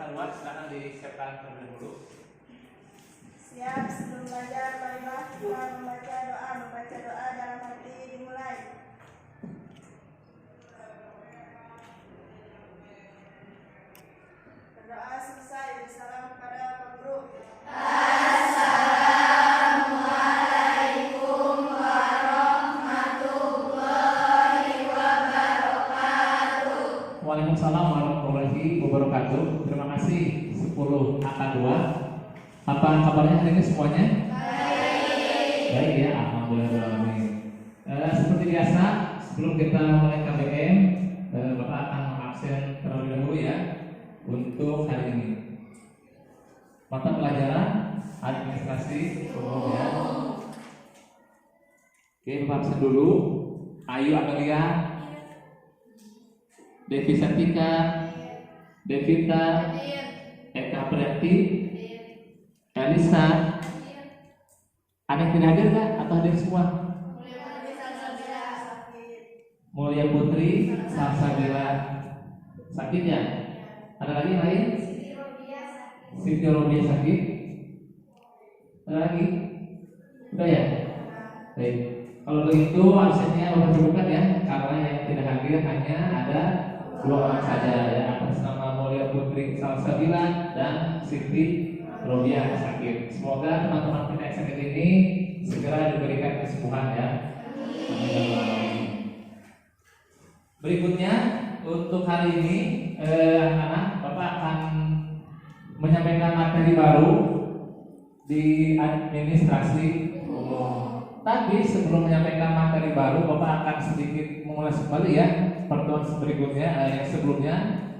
keluar, silakan disiapkan terlebih dahulu. Siap, sebelum belajar marilah kita membaca doa dalam hati dimulai. Berdoa selesai, bersalam kepada Pak Guru. Assalamualaikum warahmatullahi wabarakatuh. Waalaikumsalam warahmatullahi wabarakatuh. Terima kasih 10 angka 2. Apa kabarnya hari ini semuanya? Baik ya, alhamdulillah. Seperti biasa, sebelum kita mulai KBM, Bapak akan mengabsen terlebih dahulu ya untuk hari ini. Mata pelajaran administrasi umum ya. Oke, Bapak absen dulu. Ayu Amelia, Devi Santika, Devita, Eka Priyanti, Elisa. Ada yang tidak hadir nggak atau hadir semua? Mulia Putri, Salsabila sakit ya? Ada lagi yang lain? Siti Robia sakit. Ada lagi? Udah ya? Baik. Kalau begitu absennya Bapak sebutkan ya, karena yang tidak hadir hanya ada 2 orang saja ya, atas nama Mulia Putri Salsabila dan Siti Robia sakit. Semoga teman-teman kita yang sakit ini segera diberikan kesembuhan ya. Amin. Berikutnya untuk hari ini anak-anak, Bapak akan menyampaikan materi baru di administrasi umum. Tapi sebelum menyampaikan materi baru, Bapak akan sedikit mengulas kembali ya pertemuan berikutnya yang sebelumnya,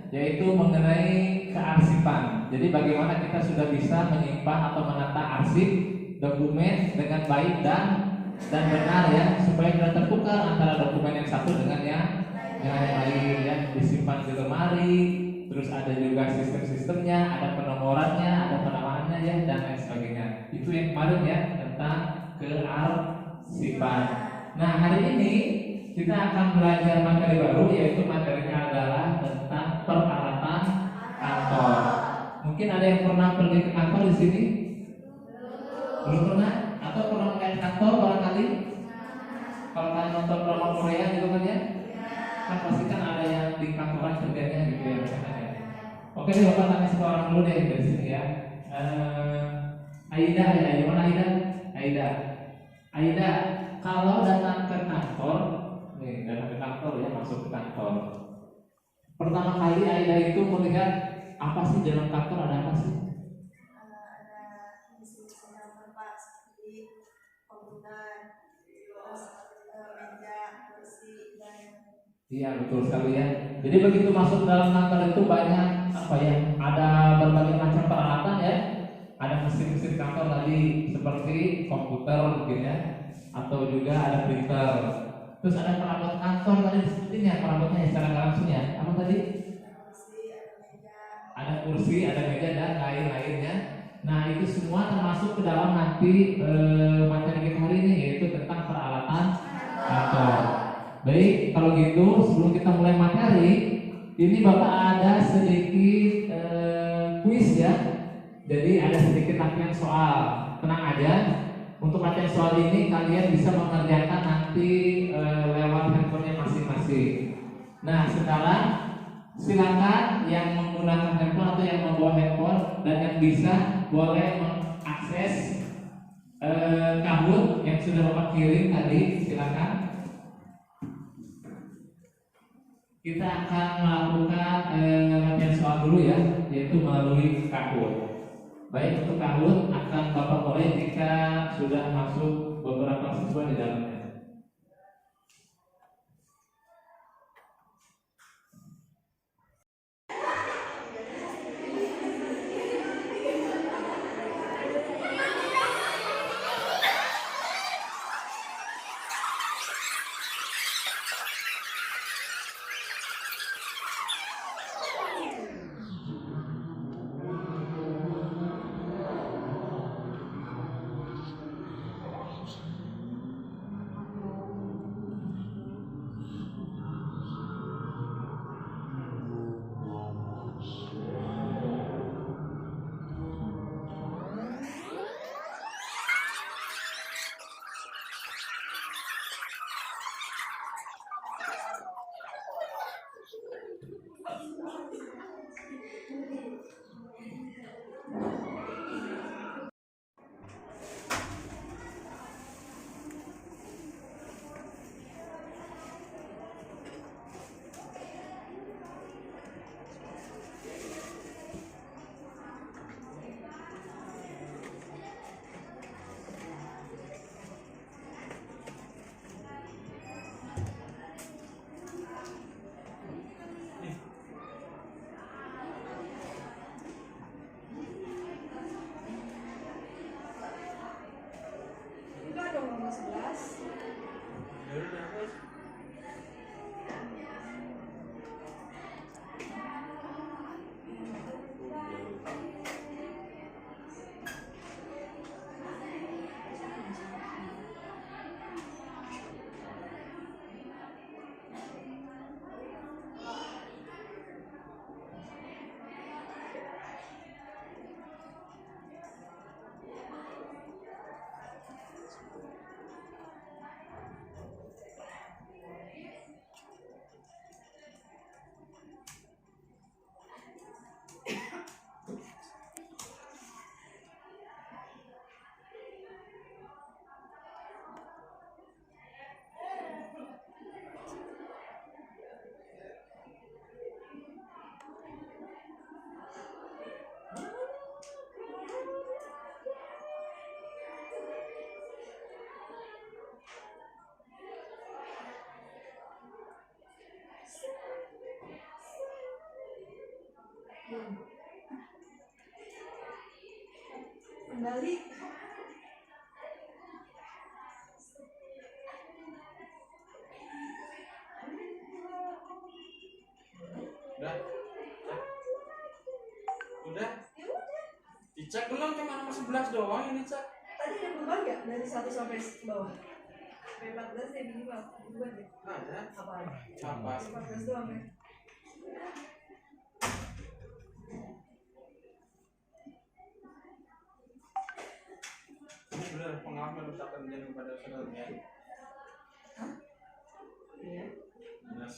yaitu mengenai kearsipan. Jadi bagaimana kita sudah bisa menyimpan atau menata arsip dokumen dengan baik dan benar ya, supaya tidak tertukar antara dokumen yang satu dengan yang lain ya, disimpan di lemari, terus ada juga sistem-sistemnya, ada penomorannya, ada penamaannya ya, dan lain sebagainya. Itu yang kemarin ya tentang kearsipan. Nah, hari ini kita akan belajar materi baru, yaitu materinya adalah tentang peralatan kantor. Mungkin ada yang pernah pergi ke kantor di sini? Belum pernah? Atau pernah melihat kantor barangkali? Kalau kalian nonton drama Korea gitu kan ya? Kan pasti kan ada yang di kantoran kerjanya gitu ya misalnya. Oke deh, Bapak tanya satu orang dulu deh dari sini ya. Aida ya, gimana Aida? Aida, kalau datang ke kantor, nih datang ke kantor ya, masuk ke kantor. Pertama kali Aida itu melihat apa sih dalam kantor, ada apa sih? Ada mesin-mesin Pak, seperti komputer, terus meja, kursi, dan Iya betul sekali ya. Jadi begitu masuk dalam kantor itu banyak apa ya? Ada berbagai macam peralatan ya. Ada mesin-mesin kantor tadi seperti komputer gitu ya, atau juga ada printer. Terus ada perabot kantor tadi sepertinya perabotnya secara nggak langsung ya. Apa tadi? Ada kursi, ada meja dan lain-lainnya. Nah itu semua termasuk ke dalam nanti materi kita hari ini, yaitu tentang peralatan kantor. Baik, kalau gitu sebelum kita mulai materi, ini Bapak ada sedikit kuis ya. Jadi ada sedikit latihan soal. Tenang aja. Untuk latihan soal ini kalian bisa mengerjakan nanti lewat handphonenya masing-masing. Nah sekarang silakan yang menggunakan handphone atau yang membawa handphone dan yang bisa boleh mengakses Kahoot yang sudah Bapak kirim tadi, silakan. Kita akan melakukan latihan soal dulu ya, yaitu melalui Kahoot. Baik, untuk Kahoot akan Bapak mulai jika sudah masuk beberapa siswa di dalamnya. Kembali. Udah. Udah. Ya udah. Dicek belum, cuma nomor 11 doang ini, Cak. Tadi ada berubah nggak dari 1 sampai bawah? Sampai 14 ya minimal. Berubah deh. Ada. Apaan? Apa? 14 doang ya. Ini benar pengalaman usahakan menjadi pada saudaranya. Iya. Benar.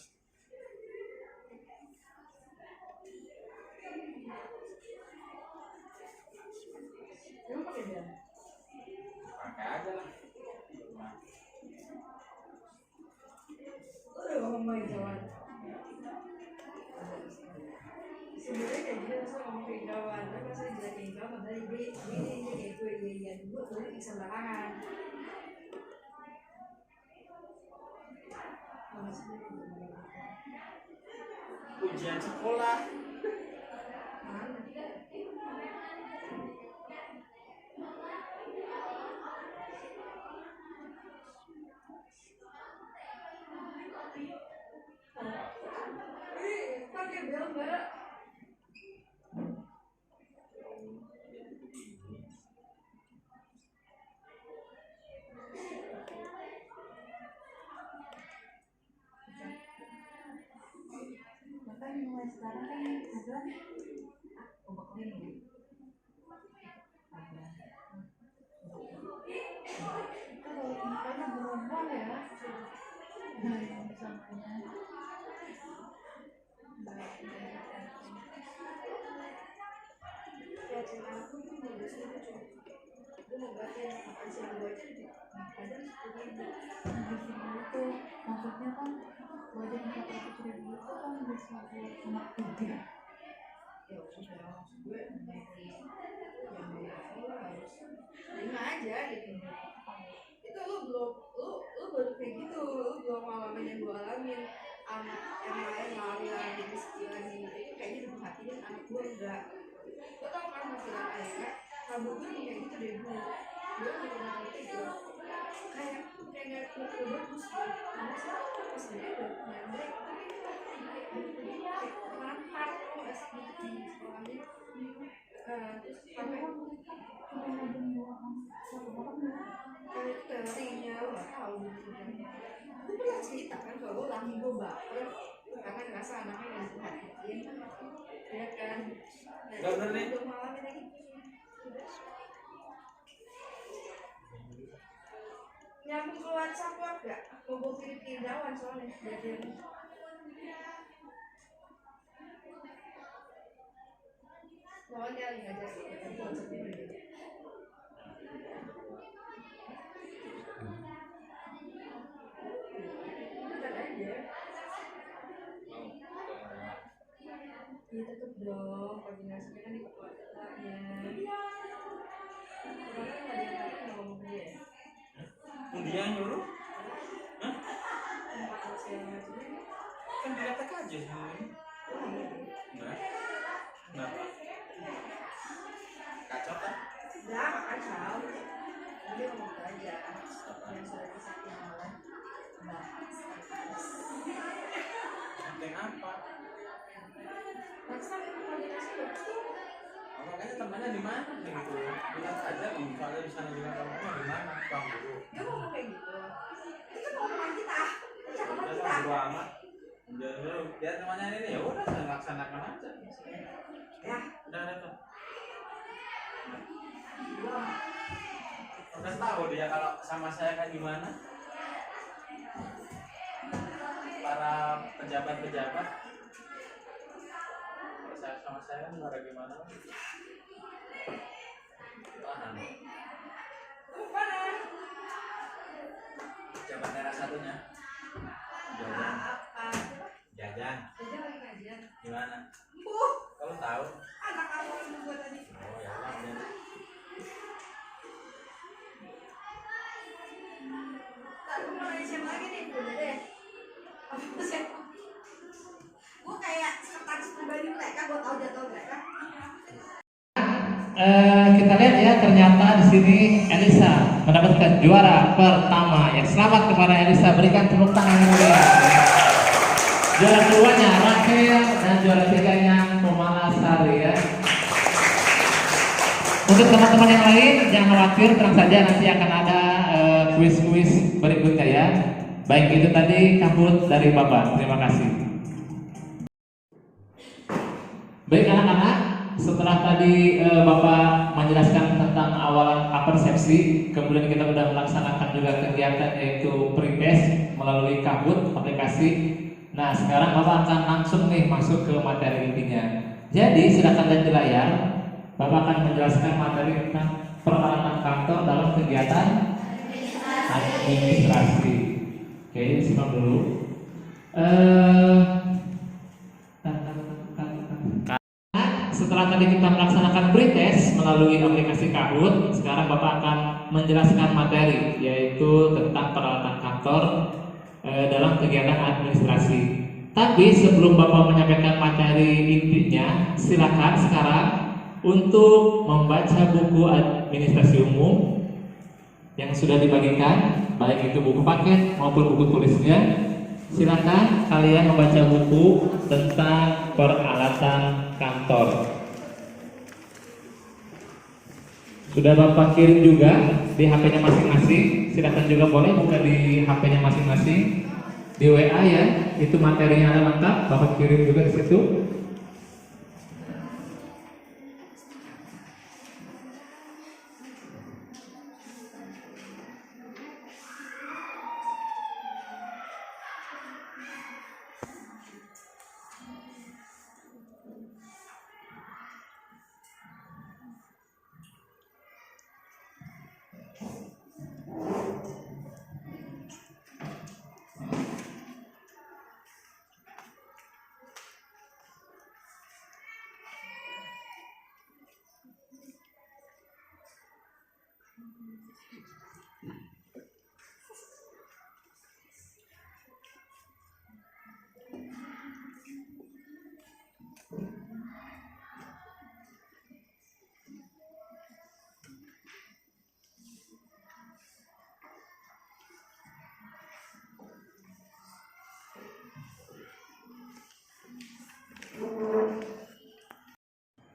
Emang pakai bel? Pakai aja lah. Lo udah ngomong main kawan. Sebenarnya kayak gini masa ngomong kayak kawan, tapi masa dijelasin kawan tadi dia kayak gue iya gue tuh bisa belakangan. Ujian sekolah. Pakai bel mbak. Bahkan mulai sekarang kan ada obat ini. Kalau makanya berubah ya. Nah, yang samanya. Ya cuma aku tuh mau lucu gue mau baca makan siang gue aja ada 10.000. Itu maksudnya kan wajar 400.000 itu kan bisa buat anak 3. Ya udah maksud gue yang mau harus terima aja gitu. Itu lu baru kayak gitu, lu belum ngalamin yang gue alamin. Anak yang lain lari di sekitar itu kayaknya diperhatiin, anak gue enggak. Gue tau kan hasilnya kayak rambut gue kayak gitu deh bu. Gue udah ngerti gitu kayak nggak bagus karena sih pas dia udah nyampe kayak rapat kok asli di sekolahnya. Terus sampai Cuma ada 2 orang ya. kalau itu teorinya lo nggak tahu gitu kan. Gue pernah cerita kan kalau laki gue baper karena ngerasa anaknya nggak diperhatiin ya kan. Nggak bener nih. Belum ngalamin lagi. Nyambung ke WhatsApp lo gak? Mau gue kirim dawan soalnya jadian. Soalnya lagi ngajar tapi WhatsAppnya berbeda. Bukan aja. Ya tetep dong, koordinasinya kan di kepalanya. Kemarin nggak ada yang nggak ngomong ke dia ya? Dia nyuruh? Hah? Tempat segala macamnya. Kan dilihat aja semua. Oh iya. Enggak. Kenapa? Kacau kan? Enggak, nggak kacau. Dia ngomong gitu aja. Yang sudah disakiti malam. Bahas. Penting apa? Maksa itu koordinasi bagus tuh. Oh, makanya temannya di mana gitu? Bilang aja misalnya di sana juga kamu di mana? Bang dulu. Dia ngomong kayak gitu. Itu kan omongan kita. Cakapan Udah kita. lah, bodo amat. Udah dulu, biar temannya ini ya udah saya laksanakan aja. Ya, Udah tuh. belum. Udah tahu dia kalau sama saya kayak gimana? Para pejabat-pejabat. Kalau saya sama saya kan ada gimana? Paham. Mana? Jabat daerah satunya. Jajan. Apa? Jajan. Dia lagi kajian. Gimana? Kalau tahu? Anak kamu itu gua tadi. Oh ya lah. Tak, gue mau nanya siapa lagi nih? Udah deh. Apa sih? Gue kayak sekretaris pribadi mereka, gue tahu jadwal mereka, kita lihat ya, ternyata di sini Elisa mendapatkan juara pertama. Ya, selamat kepada Elisa, berikan tepuk tangan yang meriah. Juara keduanya Rafael dan juara tiganya Pemala Sari ya. Untuk teman-teman yang lain jangan khawatir, tenang saja, nanti akan ada kuis-kuis berikutnya ya. Baik, itu tadi kabut dari Bapak. Terima kasih. Baik anak-anak, setelah tadi Bapak menjelaskan tentang awal persepsi, kemudian kita sudah melaksanakan juga kegiatan yaitu pretest melalui kabut aplikasi. Nah, sekarang Bapak akan langsung nih masuk ke materi intinya. Jadi silakan lihat di layar. Bapak akan menjelaskan materi tentang peralatan kantor dalam kegiatan administrasi. Oke, simak dulu. Setelah tadi kita melaksanakan pretest melalui aplikasi Kahoot, sekarang Bapak akan menjelaskan materi yaitu tentang peralatan kantor dalam kegiatan administrasi. Tapi sebelum Bapak menyampaikan materi intinya, silakan sekarang untuk membaca buku administrasi umum yang sudah dibagikan, baik itu buku paket maupun buku tulisnya. Silakan kalian membaca buku tentang peralatan kantor. Sudah Bapak kirim juga di HP-nya masing-masing. Silakan juga boleh buka di HP-nya masing-masing, di WA ya. Itu materinya ada lengkap. Bapak kirim juga di situ.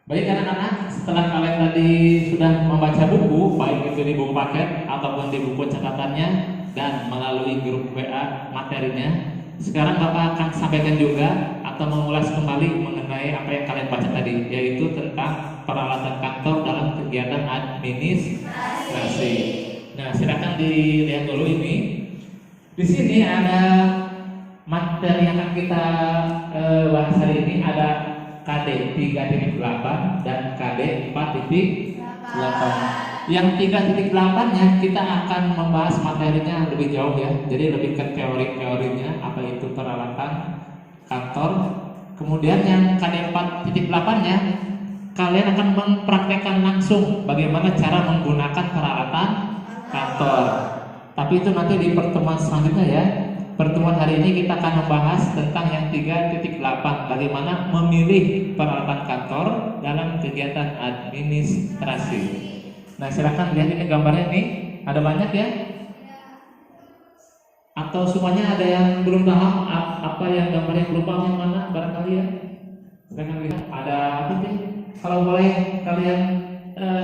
Baik anak-anak, setelah kalian tadi sudah membaca buku, baik itu di buku paket ataupun di buku catatannya dan melalui grup WA materinya, sekarang Bapak akan sampaikan juga atau mengulas kembali mengenai apa yang kalian baca tadi, yaitu tentang peralatan kantor dalam kegiatan administrasi. Nah, silakan dilihat dulu ini. Di sini ada materi yang akan kita bahas hari ini, ada KD 3.8 dan KD 4.8. Yang 3.8-nya kita akan membahas materinya lebih jauh ya. Jadi lebih ke teori-teorinya, apa itu peralatan kantor. Kemudian yang KD 4.8-nya kalian akan mempraktekkan langsung bagaimana cara menggunakan peralatan kantor. Tapi itu nanti di pertemuan selanjutnya ya. Pertemuan hari ini kita akan membahas tentang yang 3.8, bagaimana memilih peralatan kantor dalam kegiatan administrasi. Nah, silakan lihat ini gambarnya nih, ada banyak ya. Atau semuanya ada yang belum paham apa yang gambarnya belum paham yang mana barangkali ya. Silakan lihat, ada apa sih? Kalau boleh kalian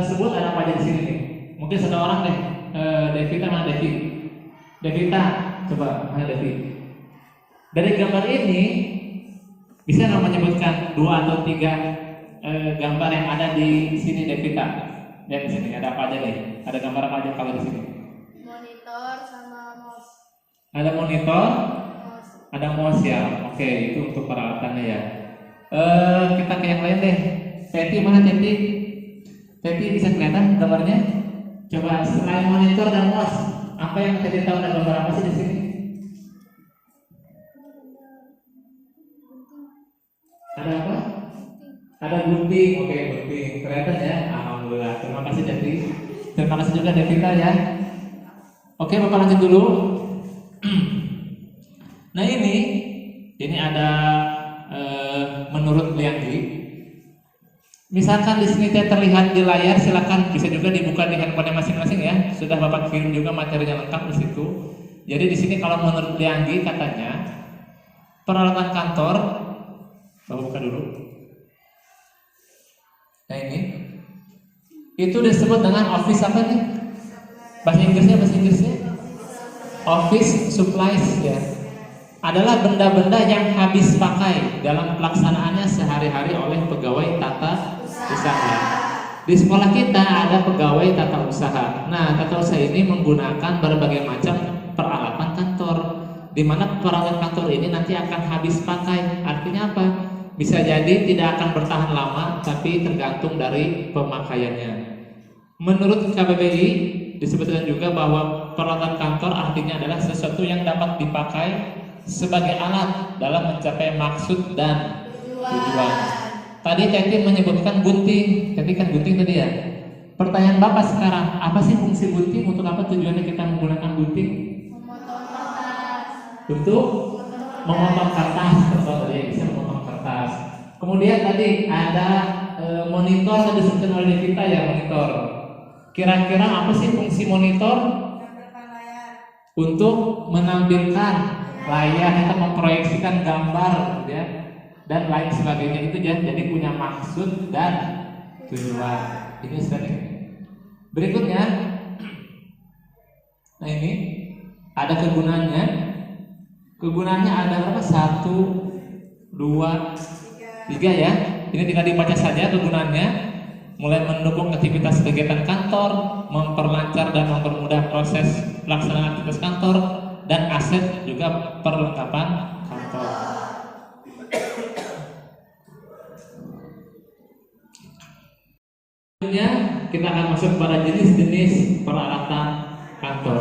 sebut ada apa aja di sini nih. Mungkin satu orang deh. Devita mana Devi? Devita. Coba, mana Devi? Dari gambar ini bisa nggak menyebutkan 2 atau 3 gambar yang ada di sini Devita? Lihat di sini ada apa aja nih? Ada gambar apa aja kalau di sini? Monitor sama mouse. Ada monitor, ada mouse ya. Oke, itu untuk peralatannya ya. Kita ke yang lain deh. Teti mana Teti? Teti bisa kelihatan gambarnya? Coba selain monitor dan mouse, apa yang Teti tahu ada gambar apa sih di sini? Ada apa? Ada gunting. Oke, gunting. Kelihatan ya? Alhamdulillah. Terima kasih Devi. Terima kasih juga Devita ya. Oke, Bapak lanjut dulu. Nah ini ada menurut Lianti, Misalkan di sini terlihat di layar, silakan bisa juga dibuka di handphone masing-masing ya. Sudah Bapak kirim juga materinya lengkap di situ. Jadi di sini kalau menurut Lianggi katanya peralatan kantor, Bapak buka dulu. Nah ini, itu disebut dengan office apa nih? Bahasa Inggrisnya? Office supplies ya. Adalah benda-benda yang habis pakai dalam pelaksanaannya sehari-hari oleh pegawai tata usaha. Di sekolah kita ada pegawai tata usaha. Nah, tata usaha ini menggunakan berbagai macam peralatan kantor, di mana peralatan kantor ini nanti akan habis pakai. Artinya apa? Bisa jadi tidak akan bertahan lama, tapi tergantung dari pemakaiannya. Menurut KBBI disebutkan juga bahwa peralatan kantor artinya adalah sesuatu yang dapat dipakai sebagai alat dalam mencapai maksud dan tujuan. Tadi Teti menyebutkan gunting, Teti kan gunting tadi ya. Pertanyaan Bapak sekarang, apa sih fungsi gunting? Untuk apa tujuannya kita menggunakan gunting? Memotong kertas. Untuk memotong kertas, contoh tadi bisa memotong kertas. Kemudian tadi ada monitor tadi disebutkan oleh kita ya, monitor. Kira-kira apa sih fungsi monitor? Untuk menampilkan layar atau memproyeksikan gambar ya, dan lain sebagainya itu ya. Jadi punya maksud dan tujuan. Ini sering. Berikutnya, nah ini ada kegunaannya. Kegunaannya ada berapa? 1, 2, 3 ya. Ini tinggal dibaca saja kegunaannya. Mulai mendukung aktivitas kegiatan kantor, memperlancar dan mempermudah proses pelaksanaan aktivitas kantor, dan aset juga perlengkapan kantor. Selanjutnya kita akan masuk pada jenis-jenis peralatan kantor.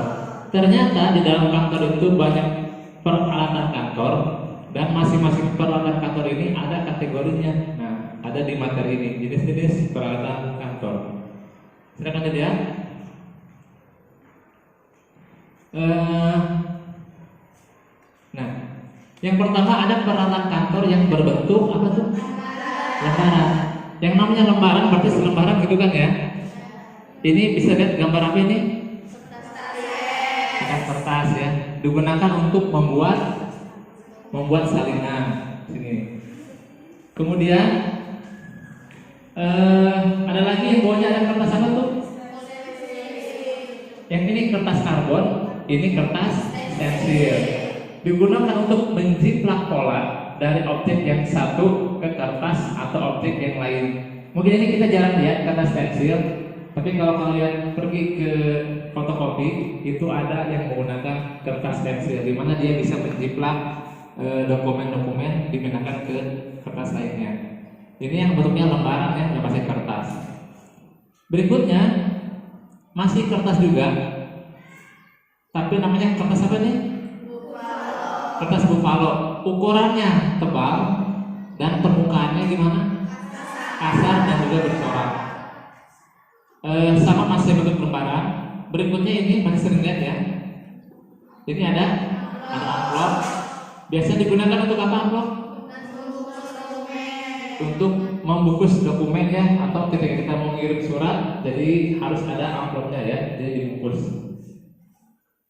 Ternyata di dalam kantor itu banyak peralatan kantor, dan masing-masing peralatan kantor ini ada kategorinya. Nah, ada di materi ini jenis-jenis peralatan kantor. Silakan ya. Nah, yang pertama ada peralatan kantor yang berbentuk apa tuh? Lembaran. Yang namanya lembaran berarti selembaran gitu kan ya? Ini bisa lihat gambar apa ini? Kertas ya. Digunakan untuk membuat salinan. Sini. Kemudian ada lagi yang bawahnya ada kertas apa tuh? Yang ini kertas karbon, ini kertas stensil. Digunakan untuk menjiplak pola dari objek yang satu ke kertas atau objek yang lain. Mungkin ini kita jarang lihat kertas stensil, tapi kalau kalian pergi ke fotokopi itu ada yang menggunakan kertas stensil, di mana dia bisa menjiplak dokumen-dokumen dipindahkan ke kertas lainnya. Ini yang bentuknya lembaran ya, nggak pakai kertas. Berikutnya masih kertas juga, tapi namanya kertas apa nih? Kertas buffalo. Ukurannya tebal dan permukaannya gimana? Kasar dan juga bercorak. Sama masih bentuk lembaran. Berikutnya ini masih sering lihat ya. Ini ada amplop. Biasa digunakan untuk apa amplop? Untuk membungkus dokumen ya, atau ketika kita mau ngirim surat, jadi harus ada amplopnya ya, jadi dibungkus.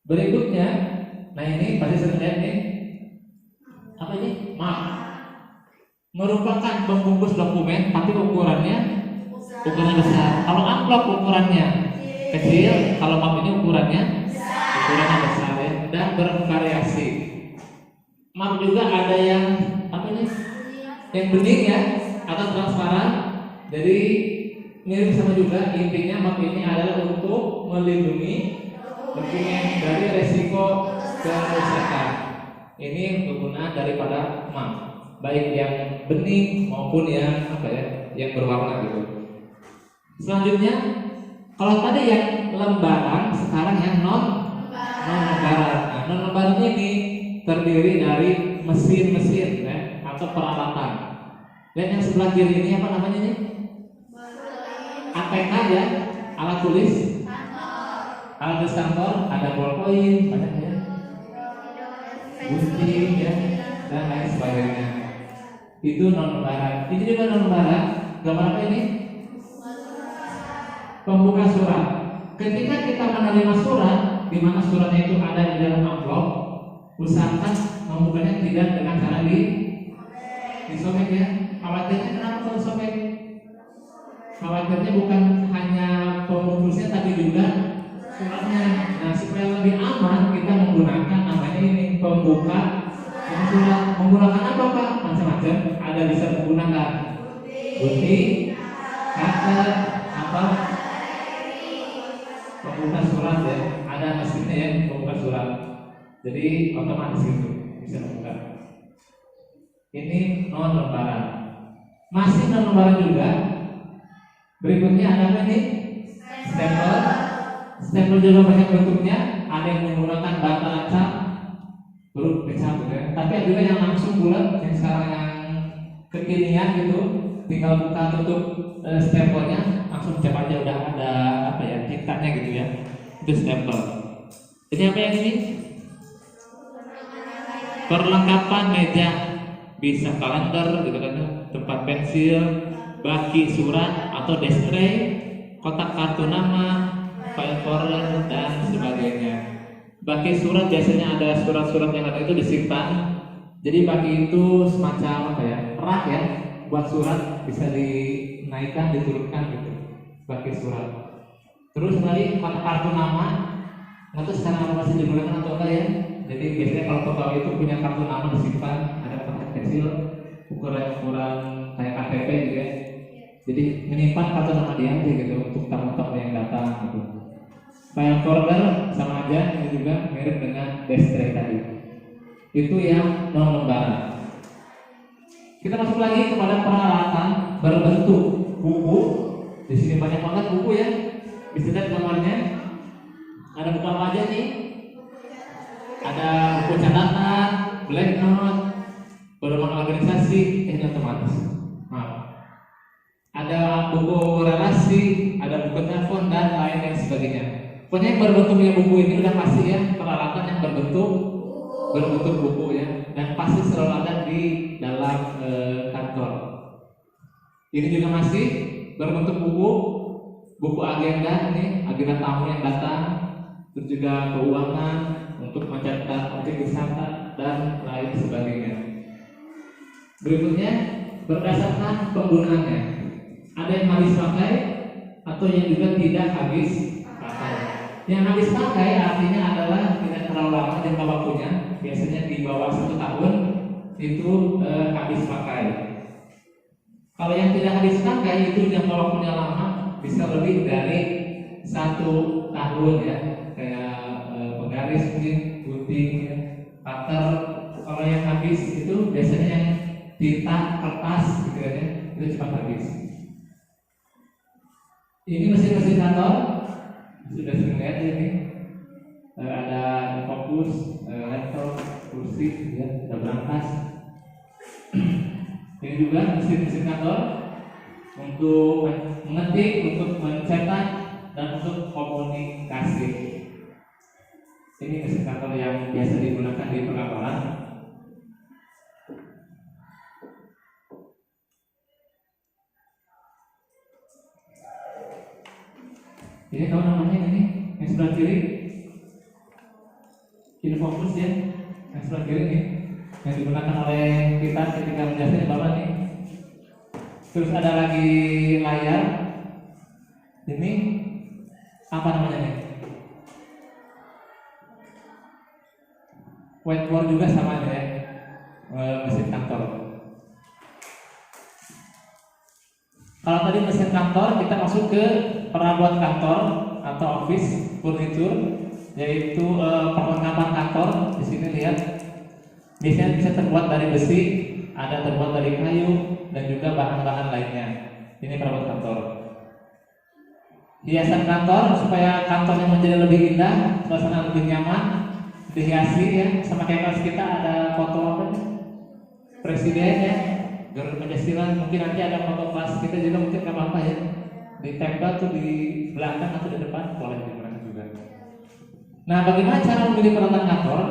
Berikutnya, nah ini pasti sering lihat nih, apa ini? Map. Merupakan pembungkus dokumen, tapi ukurannya besar. Kalau amplop ukurannya kecil, kalau map ini ukurannya besar ya, dan bervariasi. Map juga ada yang apa ini? Yang bening ya, atau transparan. Jadi mirip sama juga. Intinya map ini adalah untuk melindungi dokumen dari resiko kerusakan. Ini kegunaan daripada map, baik yang bening maupun yang apa ya, yang berwarna gitu. Selanjutnya, kalau tadi yang lembaran, sekarang yang non lembaran. Nah, non lembaran ini terdiri dari mesin-mesin ya, atau peralatan. Lihat yang sebelah kiri ini apa namanya nih? ATK ya, alat tulis. Alat tulis kantor, ada ballpoint, banyak ya. Gunting ya, dan lain sebagainya. Itu non lembaran. Ini juga non lembaran, Gambar apa ini? Pembuka surat. Ketika kita menerima surat, di mana suratnya itu ada di dalam amplop, usahakan membukanya tidak dengan cara disobek ya. Khawatirnya kenapa kalau sobek? Khawatirnya bukan hanya pembungkusnya tapi juga suratnya. Nah, supaya lebih aman kita menggunakan namanya ini pembuka surat. Menggunakan apa Pak? Macam-macam. Ada bisa menggunakan gunting, cutter, apa? Pembuka surat ya. Ada mesinnya ya pembuka surat. Jadi otomatis itu bisa membuka. Ini non lembaran. Masih non lembaran juga. Berikutnya ada apa ini? Stempel. Stempel juga banyak bentuknya. Ada yang menggunakan bata acak, huruf kecap gitu ya. Tapi ada juga yang langsung bulat, yang sekarang yang kekinian gitu. Tinggal buka tutup stempelnya, langsung cap aja udah ada apa ya tintatnya gitu ya. Itu stempel. Ini apa yang ini? Perlengkapan meja, bisa kalender gitu kan, tempat pensil, baki surat atau desk tray, kotak kartu nama, file folder dan sebagainya. Baki surat biasanya ada surat-surat yang ada itu disimpan. Jadi baki itu semacam apa ya, rak ya, buat surat bisa dinaikkan, diturunkan gitu. Baki surat. Terus kembali kotak kartu nama, nggak tahu sekarang masih digunakan atau enggak ya. Jadi biasanya kalau pegawai itu punya kartu nama disimpan, ada kotak kecil, ukuran kayak KTP gitu ya. Jadi menyimpan kartu nama dia aja gitu untuk tamu-tamu yang datang gitu. File folder sama aja, ini juga mirip dengan desk tray tadi. Itu yang non lembaran. Kita masuk lagi kepada peralatan berbentuk buku. Di sini banyak banget buku ya. Bisa lihat gambarnya. Ada buku apa aja nih? Ada buku catatan, black note, pedoman organisasi, ini otomatis. Ada buku relasi, ada buku telepon dan lain sebagainya. Pokoknya yang berbentuknya buku ini udah pasti ya, peralatan yang berbentuk buku ya, dan pasti selalu ada di dalam kantor. Ini juga masih berbentuk buku agenda ini, agenda tamu yang datang, terus juga keuangan untuk mencatat objek wisata dan lain sebagainya. Berikutnya berdasarkan penggunaannya, ada yang habis pakai atau yang juga tidak habis pakai. Yang habis pakai artinya adalah tidak terlalu lama jangka waktunya, biasanya di bawah 1 tahun itu habis pakai. Kalau yang tidak habis pakai itu jangka waktunya lama, bisa lebih dari 1 tahun ya, kayak penggaris mungkin, gunting, ya, cutter. Kalau yang habis itu biasanya yang tinta, kertas gitu ya, itu cepat habis. Ini mesin-mesin kantor, sudah sering lihat ya ini. Ada fokus, laptop, kursi, ya, ada brankas. Ini juga mesin-mesin kantor untuk mengetik, untuk mencetak, dan untuk komunikasi. Ini mesin kantor yang biasa digunakan di perkantoran. Ini tahu namanya ini yang sebelah kiri, ini fokus ya, yang sebelah kiri nih, yang digunakan oleh kita ketika menjahit bapak nih. Terus ada lagi layar, ini apa namanya nih? Whiteboard juga sama ya, mesin kantor. Kalau tadi mesin kantor, kita masuk ke perabot kantor atau office furniture, yaitu perlengkapan kantor. Di sini lihat, biasanya bisa terbuat dari besi, ada terbuat dari kayu, dan juga bahan-bahan lainnya. Ini perabot kantor. Hiasan kantor supaya kantornya menjadi lebih indah, suasana lebih nyaman, dihiasi ya, sama kayak kelas kita ada foto apa nih? Presiden ya, Garuda Pancasila. Mungkin nanti ada foto kelas kita juga, mungkin nggak apa-apa ya, ditempel tuh di belakang atau di depan, boleh digunakan juga. Nah, bagaimana cara memilih peralatan kantor?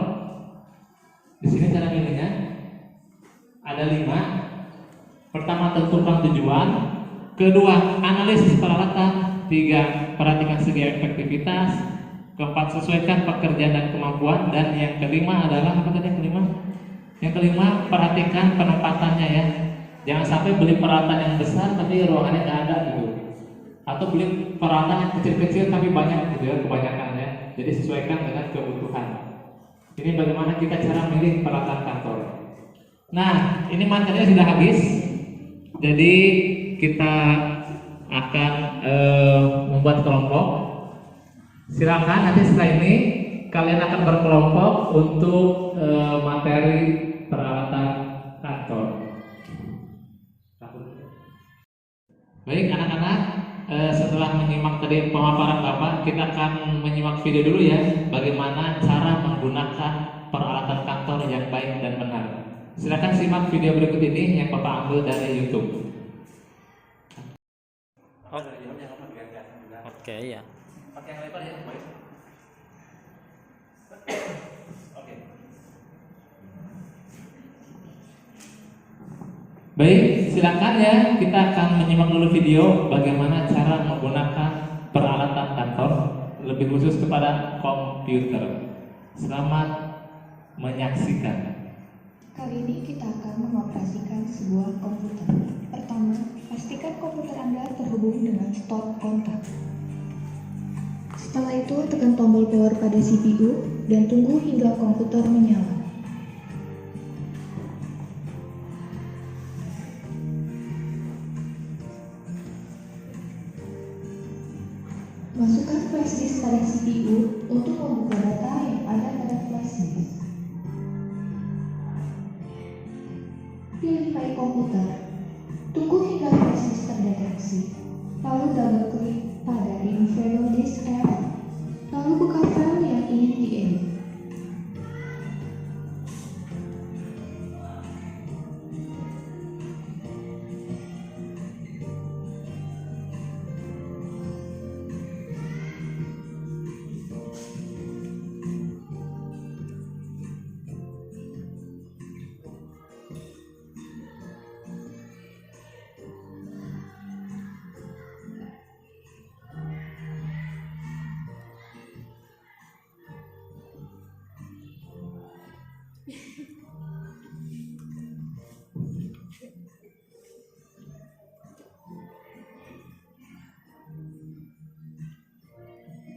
Di sini cara milihnya ada 5. Pertama, tentukan tujuan. Kedua, analisis peralatan. Tiga, perhatikan segi efektivitas. Keempat, sesuaikan pekerjaan dan kemampuan. Dan yang kelima adalah apa tadi yang kelima? Yang kelima, perhatikan penempatannya ya. Jangan sampai beli peralatan yang besar tapi ruangannya nggak ada gitu. Atau beli peralatan yang kecil-kecil tapi banyak gitu ya, kebanyakan ya. Jadi sesuaikan dengan kebutuhan. Ini bagaimana kita cara milih peralatan kantor. Nah, ini materinya sudah habis. Jadi kita akan membuat kelompok. Silakan nanti setelah ini kalian akan berkelompok untuk materi peralatan kantor. Baik anak-anak, setelah menyimak tadi pemaparan Bapak, kita akan menyimak video dulu ya, bagaimana cara menggunakan peralatan kantor yang baik dan benar. Silakan simak video berikut ini yang Bapak ambil dari YouTube. Oke ya. Pakai yang lebar ya, baik. Oke. Baik, silakan ya. Kita akan menyimak dulu video bagaimana cara menggunakan peralatan kantor, lebih khusus kepada komputer. Selamat menyaksikan. Kali ini kita akan mengoperasikan sebuah komputer. Pertama, pastikan komputer Anda terhubung dengan stop kontak. Setelah itu, tekan tombol power pada CPU dan tunggu hingga komputer menyala. Masukkan flash disk pada CPU untuk membuka data yang ada pada flash disk. Pilih file komputer. Tunggu hingga flash disk terdeteksi. Lalu double klik pada Inferior Disk App. Lalu buka file yang ingin diedit.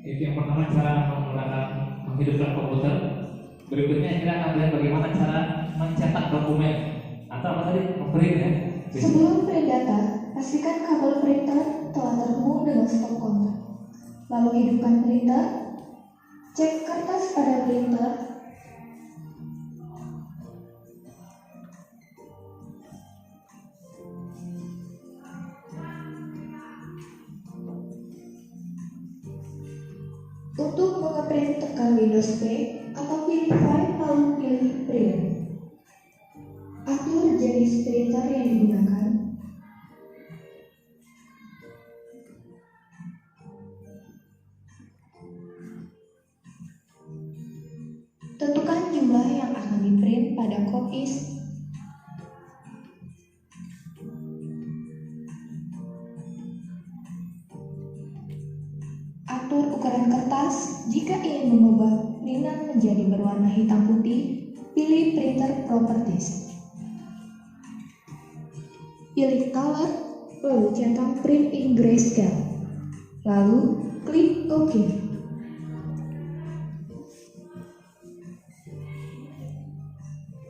Itu yang pertama, cara menggunakan menghidupkan komputer. Berikutnya kita akan lihat bagaimana cara mencetak dokumen atau apa tadi, print ya. Sebelum print data, pastikan kabel printer telah terhubung dengan stop kontak. Lalu hidupkan printer. Cek kertas pada printer. Untuk mengeprint, tekan Windows P atau pilih file lalu pilih print. Atur jenis printer yang digunakan. Tentukan jumlah yang akan di-print pada copies. Atur ukuran kertas. Jika ingin mengubah printan menjadi berwarna hitam putih, pilih Printer Properties. Pilih Color, lalu centang Print in Grayscale. Lalu klik OK.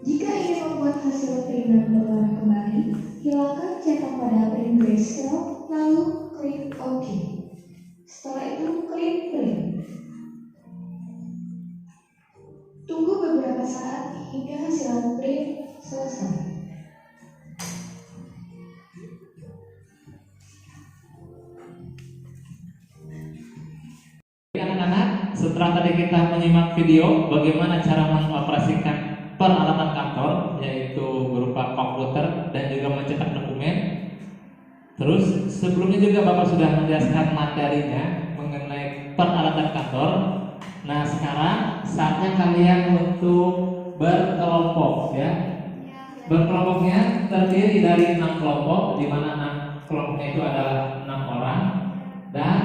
Jika ingin membuat hasil printan berwarna kembali, hilangkan centang pada Print Grayscale, lalu klik OK. Setelah itu klik print. Tunggu beberapa saat hingga hasil print selesai. Anak-anak, setelah tadi kita menyimak video bagaimana cara mengoperasikan peralatan kantor, yaitu berupa komputer dan juga mencetak dokumen. Terus sebelumnya juga Bapak sudah menjelaskan materinya mengenai peralatan kantor. Nah sekarang saatnya kalian untuk berkelompok ya. Berkelompoknya terdiri dari 6 kelompok, di mana 6 kelompoknya itu adalah 6 orang, dan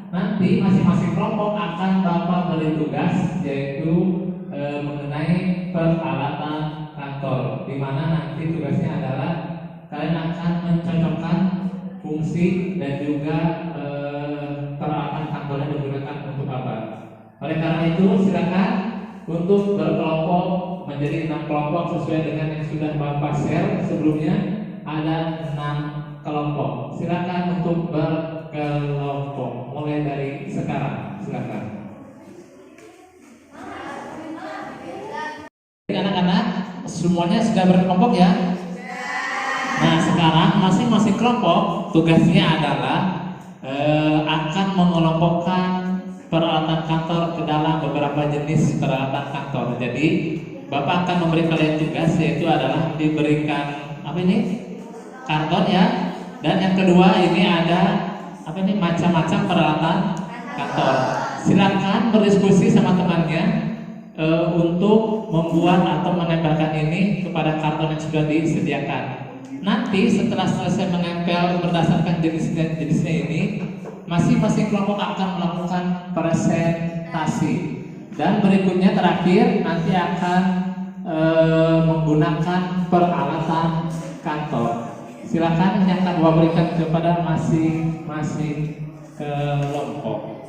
nanti masing-masing kelompok akan Bapak beri tugas, yaitu mengenai peralatan kantor, di mana nanti tugasnya adalah kalian akan mencocokkan fungsi dan juga peralatan kantor yang digunakan untuk apa. Oleh karena itu silakan untuk berkelompok menjadi 6 kelompok sesuai dengan yang sudah Bapak share sebelumnya. Ada 6 kelompok. Silakan untuk berkelompok mulai dari sekarang. Silakan. Anak-anak semuanya sudah berkelompok ya? Nah sekarang masing-masing kelompok tugasnya adalah akan mengelompokkan peralatan kantor ke dalam beberapa jenis peralatan kantor. Jadi Bapak akan memberi kalian tugas, yaitu adalah diberikan apa ini? Karton ya. Dan yang kedua ini ada apa ini? Macam-macam peralatan kantor. Silakan berdiskusi sama temannya untuk membuat atau menempelkan ini kepada karton yang sudah disediakan. Nanti setelah selesai menempel berdasarkan jenisnya ini, masing-masing kelompok akan melakukan presentasi. Dan berikutnya terakhir nanti akan menggunakan peralatan kantor. Silakan yang akan Bapak berikan kepada masing-masing kelompok.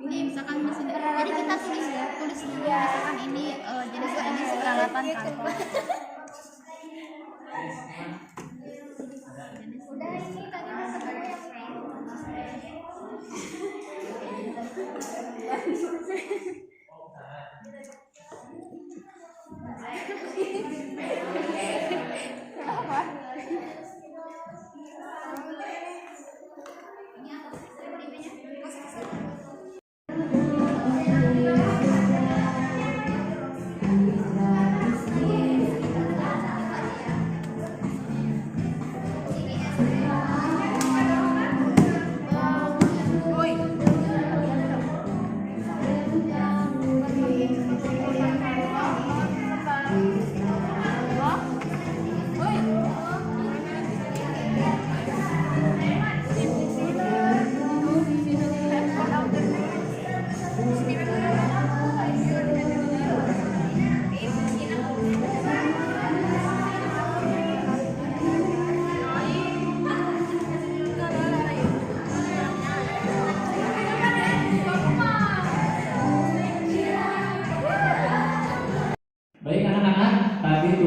Ini misalkan masih jadi kita tulis dulu misalkan ini jenis peralatan kantor. Udah ini tadi yang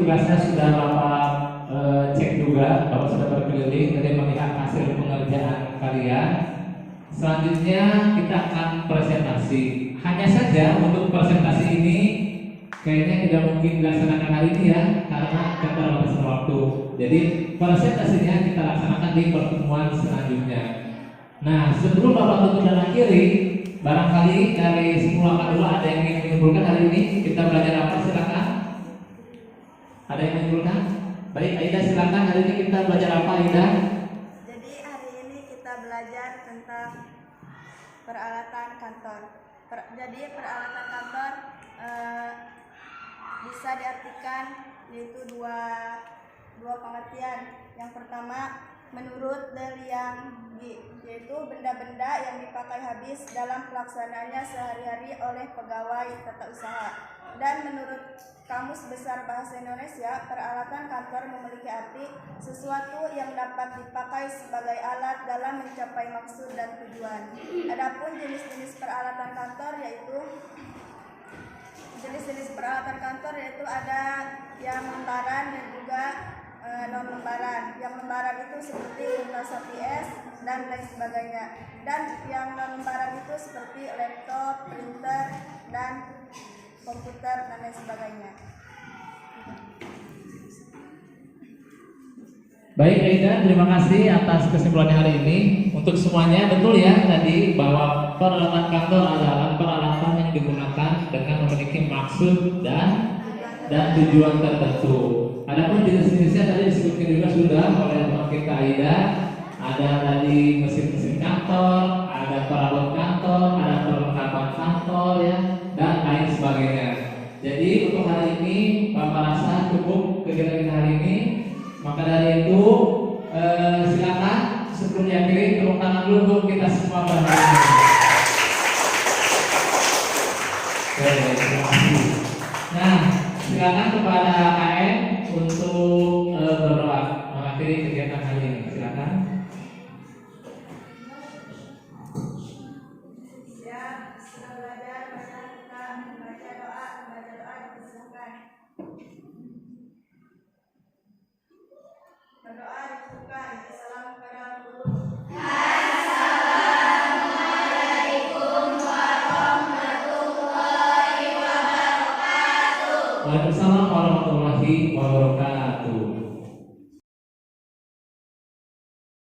tugasnya sudah Bapak cek juga, Bapak sudah berkeliling dari melihat hasil pengerjaan kalian. Selanjutnya kita akan presentasi. Hanya saja untuk presentasi ini kayaknya tidak mungkin dilaksanakan hari ini ya, karena keterbatasan waktu. Jadi presentasinya kita laksanakan di pertemuan selanjutnya. Nah, sebelum Bapak tutup dan akhiri, barangkali dari 10 angka dulu ada yang ingin menyimpulkan hari ini kita belajar apa? Silakan. Ada yang menyimpulkan? Baik, Aida silakan. Hari ini kita belajar apa, Aida? Jadi hari ini kita belajar tentang peralatan kantor. Jadi peralatan kantor bisa diartikan yaitu dua pengertian. Yang pertama menurut Del Yang, yaitu benda-benda yang dipakai habis dalam pelaksanaannya sehari-hari oleh pegawai tata usaha. Dan menurut Kamus Besar Bahasa Indonesia, peralatan kantor memiliki arti sesuatu yang dapat dipakai sebagai alat dalam mencapai maksud dan tujuan. Adapun jenis-jenis peralatan kantor yaitu ada yang lembaran dan juga non lembaran. Yang lembaran itu seperti kertas APS dan lain sebagainya. Dan yang non lembaran itu seperti laptop, printer, dan komputer dan lain sebagainya. Baik Aida, terima kasih atas kesimpulannya hari ini. Untuk semuanya betul ya tadi bahwa peralatan kantor adalah peralatan yang digunakan dengan memiliki maksud dan tujuan tertentu. Adapun jenis-jenisnya tadi disebutkan juga sudah oleh teman kita Aida. Ada tadi mesin-mesin kantor, ada perabot kantor, ada perlengkapan kantor ya, dan lain sebagainya. Jadi untuk hari ini Bapak rasa cukup kegiatan hari ini. Maka dari itu silakan sebelum diakhiri tepuk tangan dulu untuk kita semua berharga. Terima kasih. Nah, silakan kepada KM untuk berdoa mengakhiri kegiatan hari ini. Silakan. Ya, setelah belajar maka kita membaca doa dipersilakan. Berdoa dipersilakan. Salam kepada guru. Waalaikumsalam warahmatullahi wabarakatuh.